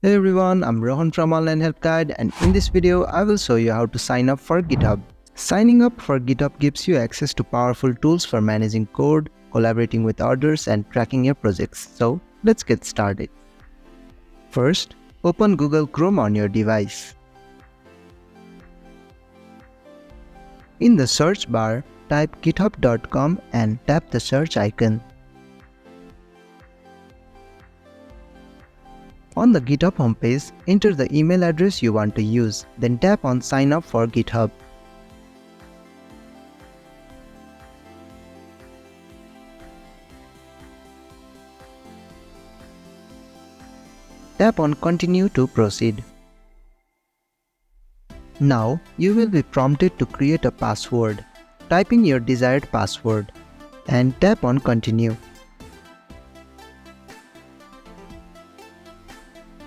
Hey everyone, I'm Rohan from Online Help Guide, and in this video I will show you how to sign up for GitHub. Signing up for GitHub gives you access to powerful tools for managing code, collaborating with others, and tracking your projects. So let's get started. First, open Google Chrome on your device. In the search bar, type github.com and tap the search icon. On the GitHub homepage, enter the email address you want to use, then tap on Sign up for GitHub. Tap on Continue to proceed. Now, you will be prompted to create a password. Type in your desired password and tap on Continue.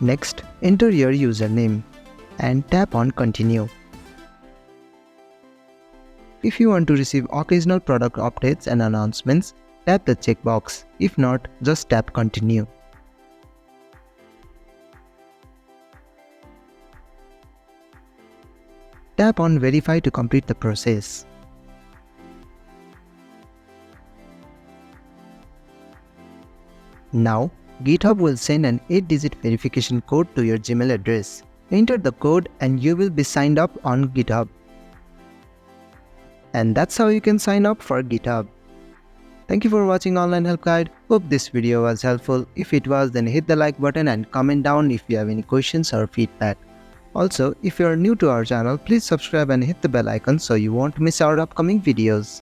Next, enter your username and tap on Continue. If you want to receive occasional product updates and announcements, tap the checkbox. If not, just tap Continue. Tap on Verify to complete the process. Now, GitHub will send an 8-digit verification code to your Gmail address. Enter the code and you will be signed up on GitHub. And that's how you can sign up for GitHub. Thank you for watching Online Help Guide. Hope this video was helpful. If it was, then hit the like button and comment down if you have any questions or feedback. Also, if you are new to our channel, please subscribe and hit the bell icon so you won't miss our upcoming videos.